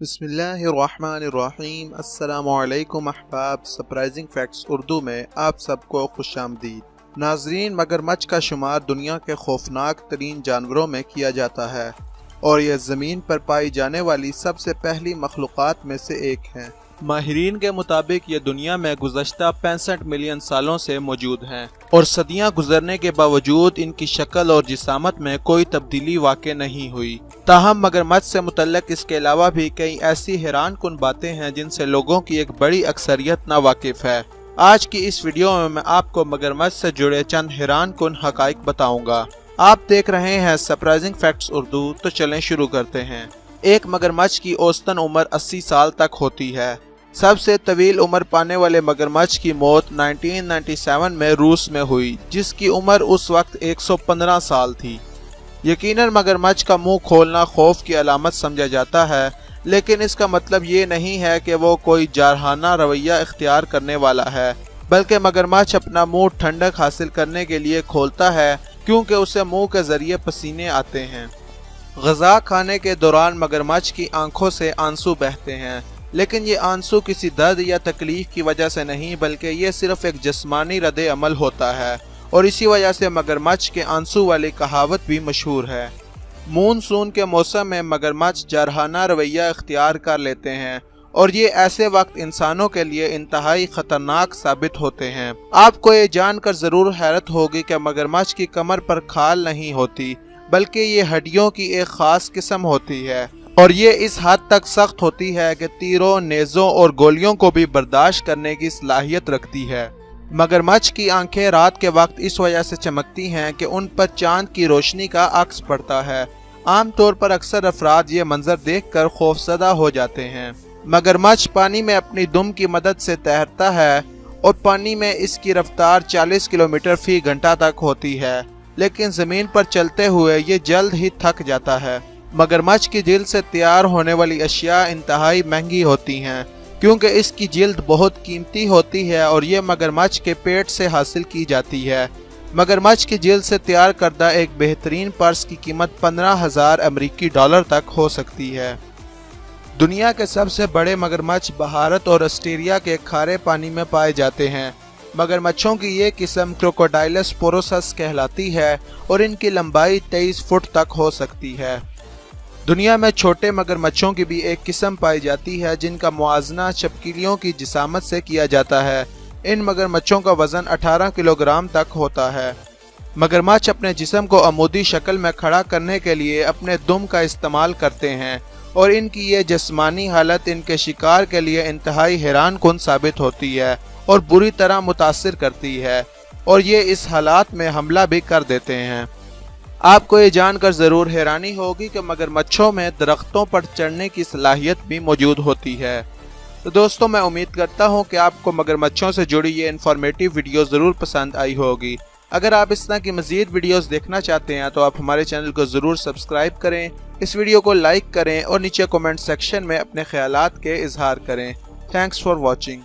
बिस्मिल्लाहिर्रहमानिर्रहीम। अस्सलामु अलैकुम अहबाब। सरप्राइजिंग फैक्ट्स उर्दू में आप सबको खुशामदीद। नाजरीन, मगरमच्छ का शुमार दुनिया के खौफनाक तरीन जानवरों में किया जाता है और यह ज़मीन पर पाई जाने वाली सबसे पहली मखलूक़ात में से एक है। माहिरीन के मुताबिक ये दुनिया में गुज़श्ता 65 मिलियन सालों से मौजूद हैं और सदियां गुजरने के बावजूद इनकी शक्ल और जिसामत में कोई तब्दीली वाक़ई नहीं हुई। ताहम मगरमच्छ से मुतल्लक इसके अलावा भी कई ऐसी हैरान कुन बातें हैं जिनसे लोगों की एक बड़ी अक्सरियत नावाकिफ है। आज की इस वीडियो में मैं आपको मगरमच्छ से जुड़े चंद हैरान कुन हक़ाइक़ बताऊंगा। आप देख रहे हैं सरप्राइजिंग फैक्ट्स उर्दू, तो चलें शुरू करते हैं। एक मगरमच्छ की औसतन उम्र 80 साल तक होती है। सबसे तवील उम्र पाने वाले मगरमच्छ की मौत 1997 में रूस में हुई, जिसकी उम्र उस वक्त 115 साल थी। यकीनन मगरमच्छ का मुंह खोलना खौफ की अलामत समझा जाता है, लेकिन इसका मतलब ये नहीं है कि वो कोई जारहाना रवैया इख्तियार करने वाला है, बल्कि मगरमच्छ अपना मुंह ठंडक हासिल करने के लिए खोलता है, क्योंकि उसे मुंह के जरिए पसीने आते हैं। ग़िज़ा खाने के दौरान मगरमच्छ की आंखों से आंसू बहते हैं, लेकिन ये आंसू किसी दर्द या तकलीफ की वजह से नहीं, बल्कि ये सिर्फ एक जिस्मानी रद्द अमल होता है और इसी वजह से मगरमच्छ के आंसू वाली कहावत भी मशहूर है। मानसून के मौसम में मगरमच्छ जारहाना रवैया इख्तियार कर लेते हैं और ये ऐसे वक्त इंसानों के लिए इंतहाई खतरनाक साबित होते हैं। आपको ये जानकर ज़रूर हैरत होगी कि मगरमच्छ की कमर पर खाल नहीं होती, बल्कि ये हड्डियों की एक ख़ास किस्म होती है और ये इस हद तक सख्त होती है कि तीरों, नेज़ों और गोलियों को भी बर्दाश्त करने की सलाहियत रखती है। मगरमच्छ की आंखें रात के वक्त इस वजह से चमकती हैं कि उन पर चांद की रोशनी का अक्स पड़ता है। आम तौर पर अक्सर अफराद ये मंजर देखकर खौफज़दा हो जाते हैं। मगरमच्छ पानी में अपनी दुम की मदद से तैरता है और पानी में इसकी रफ्तार 40 किलोमीटर फी घंटा तक होती है, लेकिन ज़मीन पर चलते हुए ये जल्द ही थक जाता है। मगरमच्छ की जिल्द से तैयार होने वाली अशिया इंतहाई महंगी होती हैं, क्योंकि इसकी जिल्द बहुत कीमती होती है और ये मगरमच्छ के पेट से हासिल की जाती है। मगरमच्छ की जिल्द से तैयार करदा एक बेहतरीन पर्स की कीमत 15,000 अमेरिकी डॉलर तक हो सकती है। दुनिया के सबसे बड़े मगरमच्छ भारत और ऑस्ट्रेलिया के खारे पानी में पाए जाते हैं। मगरमच्छों की ये किस्म क्रोकोडाइलस पोरोसस कहलाती है और इनकी लंबाई 23 फुट तक हो सकती है। दुनिया में छोटे मगरमच्छों की भी एक किस्म पाई जाती है, जिनका मुआजना चपकिलियों की जिसामत से किया जाता है। इन मगरमच्छों का वज़न 18 किलोग्राम तक होता है। मगरमच्छ अपने जिस्म को अमूदी शक्ल में खड़ा करने के लिए अपने दुम का इस्तेमाल करते हैं और इनकी ये जिस्मानी हालत इनके शिकार के लिए इंतहाई हैरान कुन साबित होती है और बुरी तरह मुतासिर करती है, और ये इस हालात में हमला भी कर देते हैं। आपको ये जानकर ज़रूर हैरानी होगी कि मगरमच्छों में दरख्तों पर चढ़ने की सलाहियत भी मौजूद होती है। तो दोस्तों, मैं उम्मीद करता हूँ कि आपको मगरमच्छों से जुड़ी ये इन्फॉर्मेटिव वीडियो ज़रूर पसंद आई होगी। अगर आप इस तरह की मज़ीद वीडियोस देखना चाहते हैं तो आप हमारे चैनल को ज़रूर सब्सक्राइब करें, इस वीडियो को लाइक करें और नीचे कमेंट सेक्शन में अपने ख्यालात के इजहार करें। Thanks for watching.